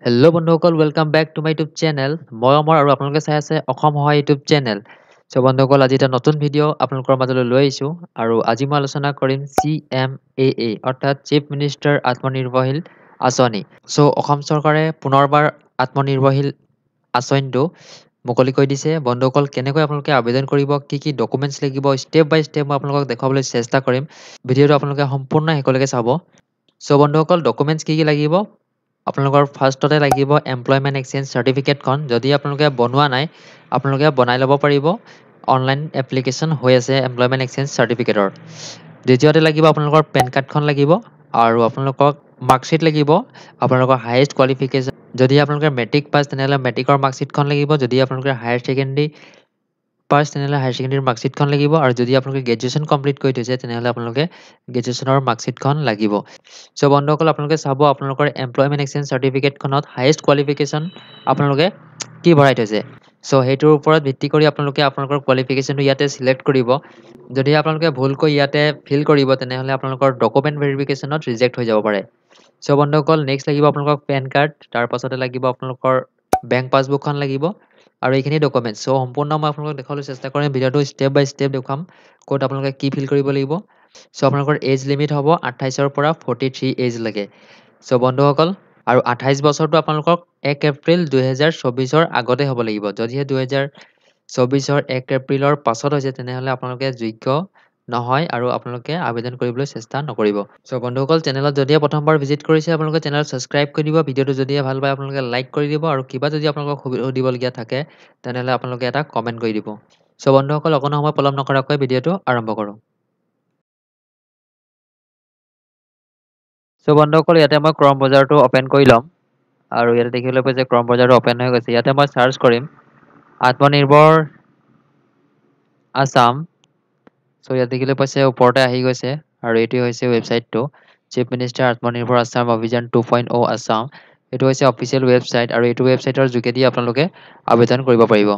Hello' বন্ধুসকল welcome back to my YouTube channel. মই অমৰ আৰু আপোনালোকে চাই আছে অসম সহায় ইউটিউব চেনেল। চ' বন্ধুসকল, আজি এটা নতুন ভিডিঅ' আপোনালোকৰ মাজলৈ লৈ আহিছোঁ আৰু আজি মই আলোচনা কৰিম CMAA অৰ্থাৎ চিফ মিনিষ্টাৰ আত্মনিৰ্ভৰশীল আঁচনি। চ' অসম চৰকাৰে পুনৰবাৰ আত্মনিৰ্ভৰশীল আঁচনিটো মুকলি কৰি দিছে। বন্ধুসকল, কেনেকৈ আপোনালোকে আবেদন কৰিব, কি কি ডকুমেণ্টছ লাগিব, ষ্টেপ বাই ষ্টেপ মই আপোনালোকক দেখুৱাবলৈ চেষ্টা কৰিম। ভিডিঅ'টো আপোনালোকে সম্পূৰ্ণ শেষলৈকে চাব। চ' বন্ধুসকল, ডকুমেণ্টছ কি কি লাগিব? আপোনালোকৰ ফাৰ্ষ্টতে লাগিব এমপ্লয়মেণ্ট এক্সচেঞ্জ চাৰ্টিফিকেটখন। যদি আপোনালোকে বনোৱা নাই, আপোনালোকে বনাই ল'ব পাৰিব। অনলাইন এপ্লিকেশ্যন হৈ আছে এমপ্লয়মেণ্ট এক্সচেঞ্জ চাৰ্টিফিকেটৰ। দ্বিতীয়তে লাগিব আপোনালোকৰ পেন কাৰ্ডখন লাগিব আৰু আপোনালোকক মাৰ্কশ্বিট লাগিব, আপোনালোকৰ হায়েষ্ট কোৱালিফিকেশ্যন। যদি আপোনালোকে মেট্ৰিক পাছ তেনেহ'লে মেট্ৰিকৰ মাৰ্কশ্বিটখন লাগিব। যদি আপোনালোকে হায়াৰ ছেকেণ্ডেৰী পাছ তেনেহ'লে হায়াৰ ছেকেণ্ডেৰীৰ মাৰ্কশ্বিটখন লাগিব, আৰু যদি আপোনালোকে গ্ৰেজুৱেশ্যন কমপ্লিট কৰি থৈছে তেনেহ'লে আপোনালোকে গ্ৰেজুৱেশ্যনৰ মাৰ্কশ্বিটখন লাগিব। চ' বন্ধুসকল, আপোনালোকে চাব আপোনালোকৰ এমপ্লয়মেণ্ট এক্সচেঞ্জ চাৰ্টিফিকেটখনত হায়েষ্ট কোৱালিফিকেশ্যন আপোনালোকে কি ভৰাই থৈছে। চ' সেইটোৰ ওপৰত ভিত্তি কৰি আপোনালোকে আপোনালোকৰ কোৱালিফিকেশ্যনটো ইয়াতে ছিলেক্ট কৰিব। যদি আপোনালোকে ভুলকৈ ইয়াতে ফিল কৰিব তেনেহ'লে আপোনালোকৰ ডকুমেণ্ট ভেৰিফিকেশ্যনত ৰিজেক্ট হৈ যাব পাৰে। চ' বন্ধুসকল, নেক্সট লাগিব আপোনালোকক পেন কাৰ্ড, তাৰ পাছতে লাগিব আপোনালোকৰ বেংক পাছবুকখন লাগিব আৰু এইখিনি ডকুমেণ্টছ। চ' সম্পূৰ্ণ মই আপোনালোকক দেখুৱাবলৈ চেষ্টা কৰিম। ভিডিঅ'টো ষ্টেপ বাই ষ্টেপ দেখুৱাম ক'ত আপোনালোকে কি ফিল কৰিব লাগিব। চ' আপোনালোকৰ এজ লিমিট হ'ব 28ৰ পৰা 43 এজলৈকে। চ' বন্ধুসকল, আৰু 28 বছৰটো আপোনালোকক 1 এপ্ৰিল 2024ৰ আগতে হ'ব লাগিব। যদিহে 2024ৰ 1 এপ্ৰিলৰ পাছত হৈছে তেনেহ'লে আপোনালোকে যোগ্য নহয় আৰু আপোনালোকে আবেদন কৰিবলৈ চেষ্টা নকৰিব। চ' বন্ধুসকল, চেনেলত যদিহে প্ৰথমবাৰ ভিজিট কৰিছে আপোনালোকে চেনেলত ছাবস্ক্ৰাইব কৰি দিব। ভিডিঅ'টো যদিহে ভাল পায় আপোনালোকে লাইক কৰি দিব, আৰু কিবা যদি আপোনালোকক সুধিবলগীয়া থাকে তেনেহ'লে আপোনালোকে এটা কমেণ্ট কৰি দিব। চ' বন্ধুসকল, অকণো সময় পলম নকৰাকৈ ভিডিঅ'টো আৰম্ভ কৰোঁ। চ' বন্ধুসকল, ইয়াতে মই ক্ৰম ব্ৰাউজাৰটো অ'পেন কৰি ল'ম আৰু ইয়াতে দেখিবলৈ পাইছে ক্ৰম ব্ৰাউজাৰটো অ'পেন হৈ গৈছে। ইয়াতে মই চাৰ্চ কৰিম আত্মনিৰ্ভৰ আছাম। চ' ইয়াত দেখিবলৈ পাইছে ওপৰতে আহি গৈছে আৰু এইটো হৈছে ৱেবছাইটটো, চিফ মিনিষ্টাৰ আত্মনিৰ্ভৰ আছাম অভিযান 2.0 আছাম। এইটো হৈছে অফিচিয়েল ৱেবছাইট আৰু এইটো ৱেবছাইটৰ যোগেদি আপোনালোকে আবেদন কৰিব পাৰিব।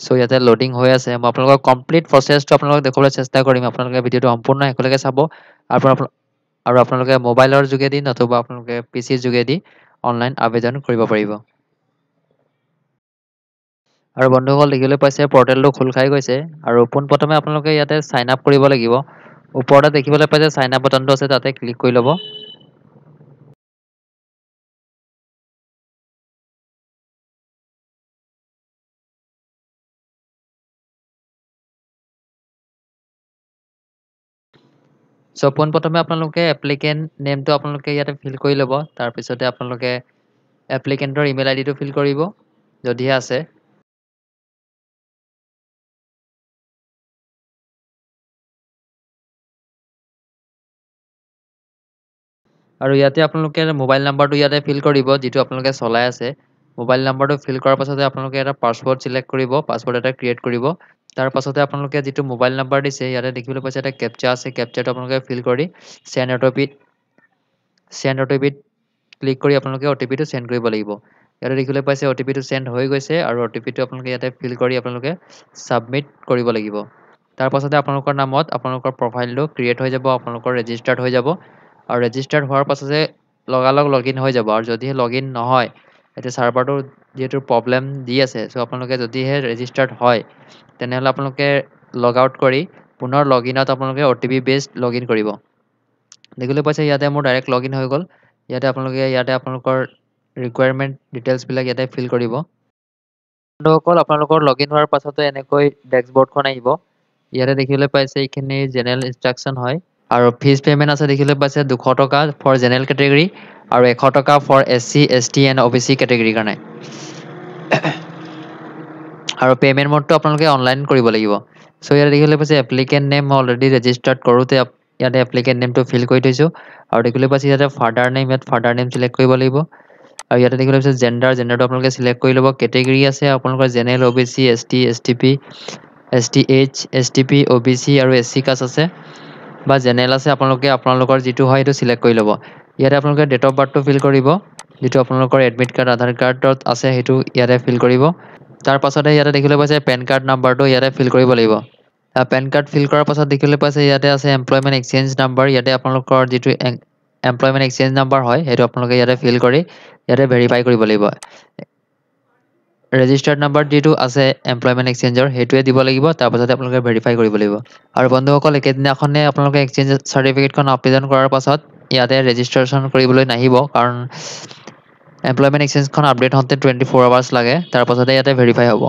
চ' ইয়াতে লোডিং হৈ আছে। মই আপোনালোকক কমপ্লিট প্ৰচেছটো আপোনালোকক দেখুৱাবলৈ চেষ্টা কৰিম। আপোনালোকে ভিডিঅ'টো সম্পূৰ্ণ শেষলৈকে চাব আৰু আপোনালোকে মোবাইলৰ যোগেদি নতুবা আপোনালোকে PCৰ যোগেদি অনলাইন আবেদন কৰিব পাৰিব। আৰু বন্ধুসকল, দেখিবলৈ পাইছে পৰ্টেলটো খোল খাই গৈছে আৰু পোনপ্ৰথমে আপোনালোকে ইয়াতে চাইন আপ কৰিব লাগিব। ওপৰতে দেখিবলৈ পাইছে চাইন আপ বাটনটো আছে, তাতে ক্লিক কৰি ল'ব। চ' পোনপ্ৰথমে আপোনালোকে এপ্লিকেণ্ট নেমটো আপোনালোকে ইয়াতে ফিল কৰি ল'ব। তাৰপিছতে আপোনালোকে এপ্লিকেণ্টৰ ইমেইল ID টো ফিল কৰিব যদিহে আছে। আৰু ইয়াতে আপোনালোকে মোবাইল নাম্বাৰটো ইয়াতে ফিল কৰিব যিটো আপোনালোকে চলাই আছে। মোবাইল নাম্বাৰটো ফিল কৰাৰ পাছতে আপোনালোকে এটা পাছৱৰ্ড ছিলেক্ট কৰিব, পাছৱৰ্ড এটা ক্ৰিয়েট কৰিব। তাৰ পাছতে আপোনালোকে যিটো মোবাইল নাম্বাৰ দিছে ইয়াতে দেখিবলৈ পাইছে এটা কেপচা আছে, কেপচাটো আপোনালোকে ফিল কৰি চেণ্ড অ'টিপিত ক্লিক কৰি আপোনালোকে অ'টিপিটো চেণ্ড কৰিব লাগিব। ইয়াতে দেখিবলৈ পাইছে অ'টিপিটো চেণ্ড হৈ গৈছে আৰু অ'টিপিটো আপোনালোকে ইয়াতে ফিল কৰি আপোনালোকে ছাবমিট কৰিব লাগিব। তাৰ পাছতে আপোনালোকৰ নামত আপোনালোকৰ প্ৰফাইলটো ক্ৰিয়েট হৈ যাব, আপোনালোকৰ ৰেজিষ্টাৰ্ড হৈ যাব। আৰু ৰেজিষ্টাৰ্ড হোৱাৰ পাছতে লগালগ লগ ইন হৈ যাব। আৰু যদিহে লগ ইন নহয়, এতিয়া চাৰ্ভাৰটো যিহেতু প্ৰব্লেম দি আছে, চ' আপোনালোকে যদিহে ৰেজিষ্টাৰ্ড হয় তেনেহ'লে আপোনালোকে লগ আউট কৰি পুনৰ লগ ইনত আপোনালোকে OTP বেছড লগ ইন কৰিব। দেখিবলৈ পাইছে ইয়াতে মোৰ ডাইৰেক্ট লগ ইন হৈ গ'ল। ইয়াতে আপোনালোকৰ ৰিকুৱাৰমেণ্ট ডিটেইলছবিলাক ইয়াতে ফিল কৰিব। বন্ধুসকল, আপোনালোকৰ লগ ইন হোৱাৰ পাছতে এনেকৈ ডেছবৰ্ডখন আহিব। ইয়াতে দেখিবলৈ পাইছে এইখিনি জেনেৰেল ইনষ্ট্ৰাকশ্যন হয় আৰু ফিজ পে'মেণ্ট আছে। দেখিবলৈ পাইছে 200 টকা ফৰ জেনেৰেল কেটেগৰী আৰু 100 টকা for SC ST and OBC কেটেগৰীৰ কাৰণে। আৰু পে'মেণ্ট মোডটো আপোনালোকে অনলাইন কৰিব লাগিব। চ' ইয়াতে দেখিবলৈ পাইছে এপ্লিকেণ্ট নেম মই অলৰেডি ৰেজিষ্টাৰ্ড কৰোঁতে ইয়াতে এপ্লিকেণ্ট নেমটো ফিল কৰি থৈছোঁ। আৰু দেখিবলৈ পাইছে ইয়াতে ফাদাৰ নেম, ইয়াত ফাদাৰ নেম ছিলেক্ট কৰিব লাগিব। আৰু ইয়াতে দেখিবলৈ পাইছে জেণ্ডাৰটো আপোনালোকে ছিলেক্ট কৰি ল'ব। কেটেগৰী আছে আপোনালোকৰ general, OBC, ST, STP, STH, STP, OBC আৰু SC কাষ্ট আছে বা জেনেৰেল আছে। আপোনালোকৰ যিটো হয় সেইটো ছিলেক্ট কৰি ল'ব। ইয়াতে আপোনালোকে ডেট অফ বাৰ্থটো ফিল কৰিব, যিটো আপোনালোকৰ এডমিট কাৰ্ড, আধাৰ কাৰ্ডত আছে সেইটো ইয়াতে ফিল কৰিব। তাৰ পাছতে ইয়াতে দেখিবলৈ পাইছে পেন কাৰ্ড নাম্বাৰটো ইয়াতে ফিল কৰিব লাগিব। পেন কাৰ্ড ফিল কৰাৰ পাছত দেখিবলৈ পাইছে ইয়াতে আছে এমপ্লয়মেণ্ট এক্সচেঞ্জ নাম্বাৰ। ইয়াতে আপোনালোকৰ যিটো এমপ্লয়মেণ্ট এক্সচেঞ্জ নাম্বাৰ হয় সেইটো আপোনালোকে ইয়াতে ফিল কৰি ইয়াতে ভেৰিফাই কৰিব লাগিব। ৰেজিষ্টাৰ্ড নাম্বাৰ যিটো আছে এমপ্লয়মেণ্ট এক্সচেঞ্জৰ সেইটোৱে দিব লাগিব, তাৰপাছতে আপোনালোকে ভেৰিফাই কৰিব লাগিব। আৰু বন্ধুসকল একেদিনাখনে আপোনালোকে এক্সচেঞ্জ চাৰ্টিফিকেটখন আবেদন কৰাৰ পাছত ইয়াতে ৰেজিষ্ট্ৰেশ্যন কৰিবলৈ নাহিব, কাৰণ এমপ্লয়মেণ্ট এক্সচেঞ্জখন আপডেট হওঁতে 24 আৱাৰ্ছ লাগে, তাৰপাছতে ইয়াতে ভেৰিফাই হ'ব।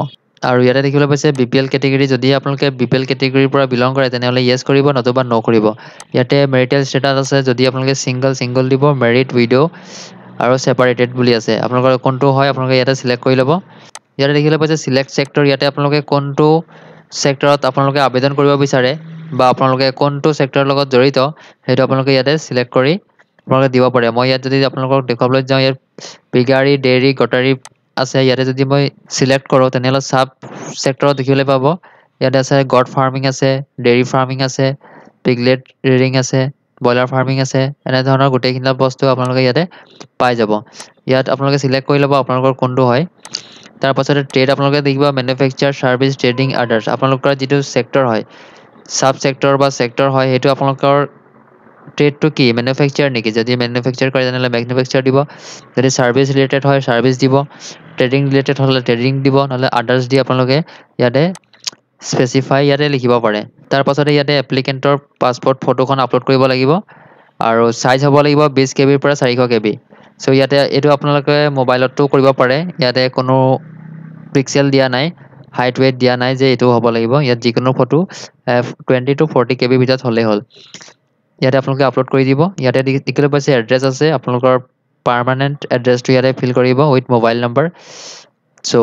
আৰু ইয়াতে দেখিবলৈ পাইছে BPL কেটেগৰী। যদি আপোনালোকে BPL কেটেগৰীৰ পৰা বিলং কৰে তেনেহ'লে য়েছ কৰিব, নতুবা ন' কৰিব। ইয়াতে মেৰিটেল ষ্টেটাছ আছে, যদি আপোনালোকে ছিংগল দিব, মেৰিড, উইড' আৰু ছেপাৰেটেড বুলি আছে। আপোনালোকৰ কোনটো হয় আপোনালোকে ইয়াতে চিলেক্ট কৰি ল'ব। ইয়াতে দেখিবলৈ পাইছে চিলেক্ট ছেক্টৰ। ইয়াতে আপোনালোকে কোনটো ছেক্টৰত আপোনালোকে আবেদন কৰিব বিচাৰে বা আপোনালোকে কোনটো ছেক্টৰৰ লগত জড়িত সেইটো আপোনালোকে ইয়াতে চিলেক্ট কৰি আপোনালোকে দিব পাৰে। মই ইয়াত যদি আপোনালোকক দেখুৱাবলৈ যাওঁ, ইয়াত পিগাৰী, ডেইৰী, গটাৰী আছে। ইয়াতে যদি মই চিলেক্ট কৰোঁ তেনেহ'লে চাব ছেক্টৰত দেখিবলৈ পাব। ইয়াতে আছে গড ফাৰ্মিং আছে, ডেইৰী ফাৰ্মিং আছে, পিগলেট ৰিডিং আছে, ব্ৰইলাৰ ফাৰ্মিং আছে। এনেধৰণৰ গোটেইখিনি বস্তু আপোনালোকে ইয়াতে পাই যাব। ইয়াত আপোনালোকে চিলেক্ট কৰি ল'ব আপোনালোকৰ কোনটো হয়। তাৰপাছতে ট্ৰেড আপোনালোকে দেখিব মেনুফেকচাৰ, ছাৰ্ভিচ, ট্ৰেডিং, আদাৰ্ছ। আপোনালোকৰ যিটো ছেক্টৰ হয়, চাব ছেক্টৰ বা ছেক্টৰ হয়, সেইটো আপোনালোকৰ ট্ৰেডটো কি মেনুফেকচাৰ নেকি? যদি মেনুফেকচাৰ কৰে তেনেহ'লে মেনুফেকচাৰ দিব। যদি ছাৰ্ভিচ ৰিলেটেড হয় ছাৰ্ভিচ দিব, ট্ৰেডিং ৰিলেটেড হ'লে ট্ৰেডিং দিব, নহ'লে আদাৰ্ছ দি আপোনালোকে ইয়াতে স্পেচিফাই ইয়াতে লিখিব পাৰে। তাৰপাছতে ইয়াতে এপ্লিকেণ্টৰ পাছপৰ্ট ফটোখন আপলোড কৰিব লাগিব আৰু চাইজ হ'ব লাগিব 20 KB পৰা 400 KB। চ' ইয়াতে এইটো আপোনালোকে মোবাইলতো কৰিব পাৰে। ইয়াতে কোনো পিক্সেল দিয়া নাই, হাইট ৱেইট দিয়া নাই যে এইটো হ'ব লাগিব। ইয়াত যিকোনো ফটো 20 to 40 KB ভিতৰত হ'লেই হ'ল। ইয়াতে আপোনালোকে আপলোড কৰি দিব। ইয়াতে দেখিবলৈ পাইছে এড্ৰেছ আছে, আপোনালোকৰ পাৰ্মানেণ্ট এড্ৰেছটো ইয়াতে ফিল কৰিব with mobile number. So'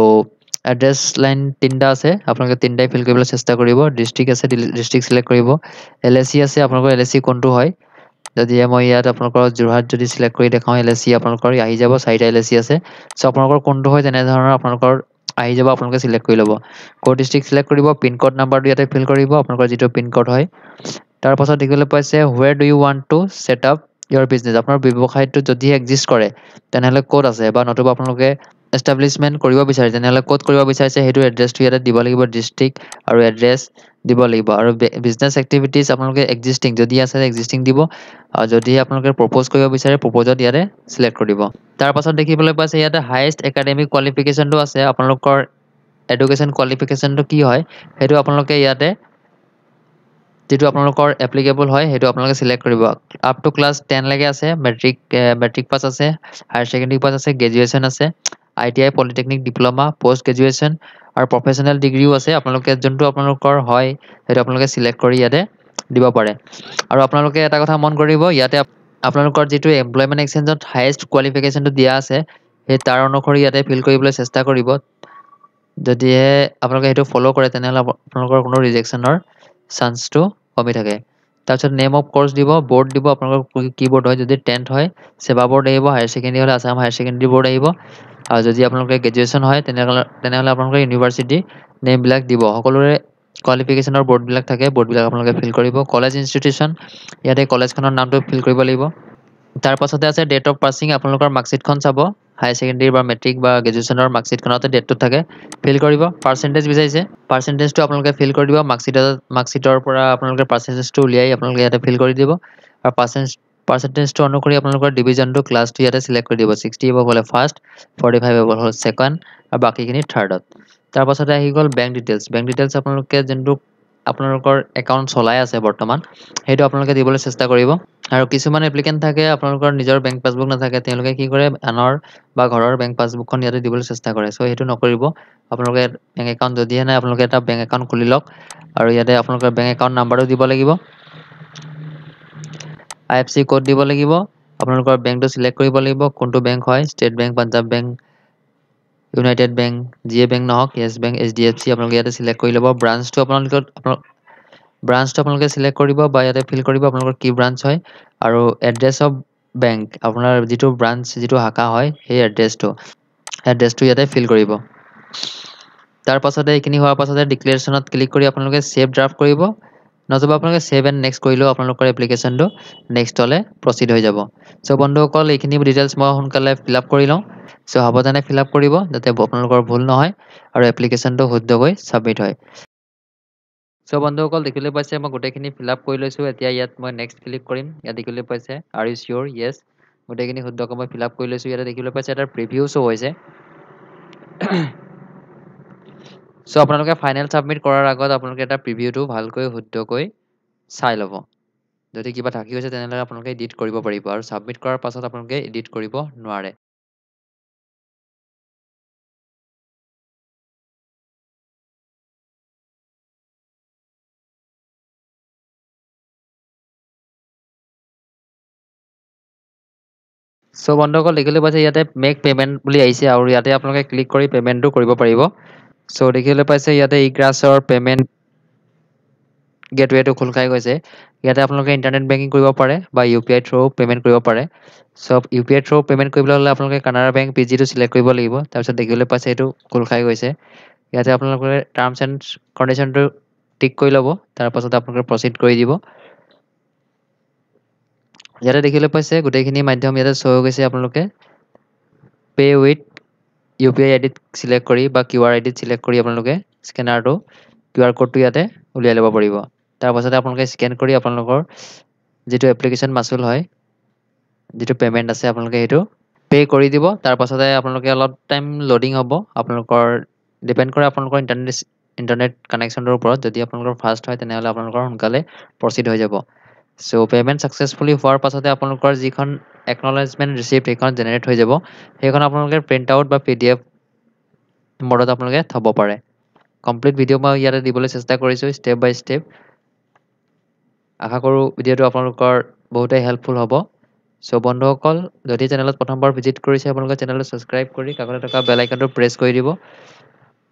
address line 3টা আছে, আপোনালোকে 3টাই ফিল কৰিবলৈ চেষ্টা কৰিব। ডিষ্ট্ৰিক্ট আছে, ডিষ্ট্ৰিক্ট চিলেক্ট কৰিব। LAC আছে, আপোনালোকৰ LAC কোনটো হয়। যদি মই ইয়াত আপোনালোকৰ যোৰহাট যদি চিলেক্ট কৰি দেখাওঁ, LAC আপোনালোকৰ আহি যাব, 4টা LAC আছে। চ' আপোনালোকৰ কোনটো হয় তেনেধৰণৰ আপোনালোকৰ আহি যাব, আপোনালোকে চিলেক্ট কৰি ল'ব। ক'ত ডিষ্ট্ৰিক্ট চিলেক্ট কৰিব, পিনক'ড নাম্বাৰটো ইয়াতে ফিল কৰিব, আপোনালোকৰ যিটো পিনক'ড হয়। তাৰপাছত দেখিবলৈ পাইছে where do you want to set up your business. আপোনাৰ ব্যৱসায়টো যদি এক্সিষ্ট কৰে তেনেহ'লে ক'ত আছে, বা নতুবা আপোনালোকে এষ্টাব্লিছমেণ্ট কৰিব বিচাৰে তেনেহ'লে ক'ত কৰিব বিচাৰিছে সেইটো এড্ৰেছটো ইয়াতে দিব লাগিব, ডিষ্ট্ৰিক্ট আৰু এড্ৰেছ দিব লাগিব। আৰু বিজনেছ এক্টিভিটিজ আপোনালোকে এক্সিষ্টিং যদি আছে এক্সিষ্টিং দিব, আৰু যদি আপোনালোকে প্ৰপ'জ কৰিব বিচাৰে প্ৰপ'জত ইয়াতে চিলেক্ট কৰিব। তাৰপাছত দেখিবলৈ পাইছে ইয়াতে হায়েষ্ট একাডেমিক কোৱালিফিকেশ্যনটো আছে। আপোনালোকৰ এডুকেশ্যন কোৱালিফিকেশ্যনটো কি হয় সেইটো আপোনালোকে ইয়াতে যিটো আপোনালোকৰ এপ্লিকেবল হয় সেইটো আপোনালোকে চিলেক্ট কৰিব। আপ টু ক্লাছ 10 লৈকে আছে, মেট্ৰিক পাছ আছে, হায়াৰ ছেকেণ্ডেৰী পাছ আছে, গ্ৰেজুৱেশ্যন আছে, ITI, polytechnic, diploma, post graduation আৰু প্ৰফেচনেল ডিগ্ৰীও আছে। আপোনালোকে যোনটো আপোনালোকৰ হয় সেইটো আপোনালোকে চিলেক্ট কৰি ইয়াতে দিব পাৰে। আৰু আপোনালোকে এটা কথা মন কৰিব, ইয়াতে আপোনালোকৰ যিটো এমপ্লয়মেণ্ট এক্সচেঞ্জত হায়েষ্ট কোৱালিফিকেশ্যনটো দিয়া আছে সেই তাৰ অনুসৰি ইয়াতে ফিল কৰিবলৈ চেষ্টা কৰিব। যদিহে আপোনালোকে সেইটো ফ'ল' কৰে তেনেহ'লে আপোনালোকৰ কোনো ৰিজেকশ্যনৰ চান্সটো কমি থাকে। তাৰপিছত নেম অফ ক'ৰ্চ দিব, বৰ্ড দিব, আপোনালোকৰ কি বৰ্ড হয়। যদি 10th হয় ছেবা বৰ্ড আহিব, হায়াৰ ছেকেণ্ডেৰী হ'লে আছাম হায়াৰ ছেকেণ্ডেৰী বৰ্ড আহিব, আৰু যদি আপোনালোকে গ্ৰেজুৱেশ্যন হয় তেনেহ'লে আপোনালোকে ইউনিভাৰ্চিটি নেমবিলাক দিব। সকলোৰে কোৱালিফিকেশ্যনৰ বৰ্ডবিলাক থাকে, বৰ্ডবিলাক আপোনালোকে ফিল কৰিব। কলেজ ইনষ্টিটিউশ্যন ইয়াতে কলেজখনৰ নামটো ফিল কৰিব লাগিব। তাৰপাছতে আছে ডেট অফ পাছিং, আপোনালোকৰ মাৰ্কশ্বিটখন চাব, হায়াৰ ছেকেণ্ডেৰী বা মেট্ৰিক বা গ্ৰেজুৱেশ্যনৰ মাৰ্কশ্বিটখনতে ডেটটো থাকে, ফিল কৰিব। পাৰ্চেণ্টেজ বিচাৰিছে, পাৰ্চেণ্টেজটো আপোনালোকে ফিল কৰি দিব। মাৰ্কশ্বিটৰ পৰা আপোনালোকে পাৰ্চেণ্টেজটো উলিয়াই আপোনালোকে ইয়াতে ফিল কৰি দিব। আৰু পাৰ্চেণ্টেজটো অনুসৰি আপোনালোকৰ ডিভিজনটো ক্লাছটো ইয়াতে চিলেক্ট কৰি দিব। 60 এবভ হ'লে ফাৰ্ষ্ট, 45 এবভ হ'লে ছেকেণ্ড, আৰু বাকীখিনি থাৰ্ডত। তাৰপাছতে আহি গ'ল বেংক ডিটেইলছ। বেংক ডিটেইলছ আপোনালোকে যোনটো আপোনালোকৰ একাউণ্ট চলাই আছে বৰ্তমান সেইটো আপোনালোকে দিবলৈ চেষ্টা কৰিব। আৰু কিছুমান এপ্লিকেণ্ট থাকে আপোনালোকৰ নিজৰ বেংক পাছবুক নাথাকে, তেওঁলোকে কি কৰে আনৰ বা ঘৰৰ বেংক পাছবুকখন ইয়াতে দিবলৈ চেষ্টা কৰে। চ' সেইটো নকৰিব। আপোনালোকে বেংক একাউণ্ট যদিহে নাই আপোনালোকে এটা বেংক একাউণ্ট খুলি লওক, আৰু ইয়াতে আপোনালোকৰ বেংক একাউণ্ট নাম্বাৰটো দিব লাগিব, IFSC কোড দিব লাগিব, আপোনালোকৰ বেংকটো চিলেক্ট কৰিব লাগিব কোনটো বেংক হয়, state bank, Punjab bank, United bank, যিয়ে বেংক নহওক, য়েছ বেংক, HDFC আপোনালোকে ইয়াতে চিলেক্ট কৰি ল'ব। ব্ৰাঞ্চটো আপোনালোকে চিলেক্ট কৰিব বা ইয়াতে ফিল কৰিব আপোনালোকৰ কি ব্ৰাঞ্চ হয়, আৰু এড্ৰেছ অফ বেংক আপোনাৰ যিটো ব্ৰাঞ্চ যিটো শাখা হয় সেই এড্ৰেছটো ইয়াতে ফিল কৰিব। তাৰপাছতে এইখিনি হোৱাৰ পাছতে ডিক্লেৰেশ্যনত ক্লিক কৰি আপোনালোকে ছেভ ড্ৰাফ্ট কৰিব, নতুবা আপোনালোকে ছেভ এণ্ড নেক্সট কৰিলেও আপোনালোকৰ এপ্লিকেশ্যনটো নেক্সটলৈ প্ৰচিড হৈ যাব। চ' বন্ধুসকল এইখিনি ডিটেইলছ মই সোনকালে ফিল আপ কৰি লওঁ। চ' সাৱধানে ফিল আপ কৰিব যাতে আপোনালোকৰ ভুল নহয় আৰু এপ্লিকেশ্যনটো শুদ্ধকৈ ছাবমিট হয়। সো বন্ধুসকল দেখিবলৈ পাইছে মই গোটেইখিনি ফিল আপ কৰি লৈছোঁ। এতিয়া ইয়াত মই নেক্সট ক্লিক কৰিম। ইয়াত দেখিবলৈ পাইছে আৰ ইউ চিয়'ৰ য়েছ, গোটেইখিনি শুদ্ধকৈ মই ফিল আপ কৰি লৈছোঁ। ইয়াতে দেখিবলৈ পাইছে এটা প্ৰিভিউ শ্ব' হৈছে। সো আপোনালোকে ফাইনেল ছাবমিট কৰাৰ আগত আপোনালোকে এটা প্ৰিভিউটো ভালকৈ শুদ্ধকৈ চাই ল'ব। যদি কিবা থাকি গৈছে তেনেহ'লে আপোনালোকে এডিট কৰিব পাৰিব, আৰু ছাবমিট কৰাৰ পাছত আপোনালোকে এডিট কৰিব নোৱাৰে। সো বন্ধুসকল দেখিবলৈ পাইছে ইয়াতে মেক পে'মেণ্ট বুলি আহিছে, আৰু ইয়াতে আপোনালোকে ক্লিক কৰি পে'মেণ্টটো কৰিব পাৰিব। সো দেখিবলৈ পাইছে ইয়াতে ইগ্ৰাছৰ পে'মেণ্ট গেটৱেটো খোল খাই গৈছে। ইয়াতে আপোনালোকে ইণ্টাৰনেট বেংকিং কৰিব পাৰে বা UPI থ্ৰু পে'মেণ্ট কৰিব পাৰে। সো UPI থ্ৰু পে'মেণ্ট কৰিবলৈ হ'লে আপোনালোকে কানাড়া বেংক PGটো চিলেক্ট কৰিব লাগিব। তাৰপিছত দেখিবলৈ পাইছে এইটো খোল খাই গৈছে। ইয়াতে আপোনালোকে টাৰ্মছ এণ্ড কণ্ডিশ্যনটো টিক কৰি ল'ব, তাৰপাছত আপোনালোকে প্ৰচিড কৰি দিব। ইয়াতে দেখিবলৈ পাইছে গোটেইখিনি মাধ্যম ইয়াতে শ্ব' হৈ গৈছে। আপোনালোকে পে' উইথ UPI আইডিত চিলেক্ট কৰি বা QR আইডিত চিলেক্ট কৰি আপোনালোকে স্কেনাৰটো QR ক'ডটো ইয়াতে উলিয়াই ল'ব পাৰিব। তাৰপাছতে আপোনালোকে স্কেন কৰি আপোনালোকৰ যিটো এপ্লিকেশ্যন মাচুল হয়, যিটো পে'মেণ্ট আছে আপোনালোকে সেইটো পে' কৰি দিব। তাৰপাছতে আপোনালোকে অলপ টাইম ল'ডিং হ'ব। আপোনালোকৰ ডিপেণ্ড কৰে আপোনালোকৰ ইণ্টাৰনেট কানেকশ্যনটোৰ ওপৰত। যদি আপোনালোকৰ ফাষ্ট হয় তেনেহ'লে আপোনালোকৰ সোনকালে প্ৰচিড হৈ যাব। সো পে'মেণ্ট ছাকচেছফুলি হোৱাৰ পাছতে আপোনালোকৰ যিখন একনলেজমেণ্ট ৰিচিপ্ট সেইখন জেনেৰেট হৈ যাব। সেইখন আপোনালোকে প্ৰিণ্ট আউট বা PDF মডত আপোনালোকে থ'ব পাৰে। কমপ্লিট ভিডিঅ' মই ইয়াতে দিবলৈ চেষ্টা কৰিছোঁ ষ্টেপ বাই ষ্টেপ। আশা কৰোঁ ভিডিঅ'টো আপোনালোকৰ বহুতেই হেল্পফুল হ'ব। সো বন্ধুসকল যদি চেনেলত প্ৰথমবাৰ ভিজিট কৰিছে আপোনালোকে চেনেলটো ছাবস্ক্ৰাইব কৰি কাষতে থকা বেল আইকনটো প্ৰেছ কৰি দিব।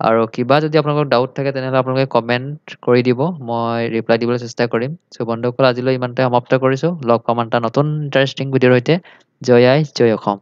আৰু কিবা যদি আপোনালোকৰ ডাউট থাকে তেনেহ'লে আপোনালোকে কমেণ্ট কৰি দিব, মই ৰিপ্লাই দিবলৈ চেষ্টা কৰিম। সো বন্ধুসকল আজিলৈ ইমানতে সমাপ্ত কৰিছোঁ। লগ পাম এটা নতুন ইণ্টাৰেষ্টিং ভিডিঅ'ৰ সৈতে। জয় আই জয় অসম।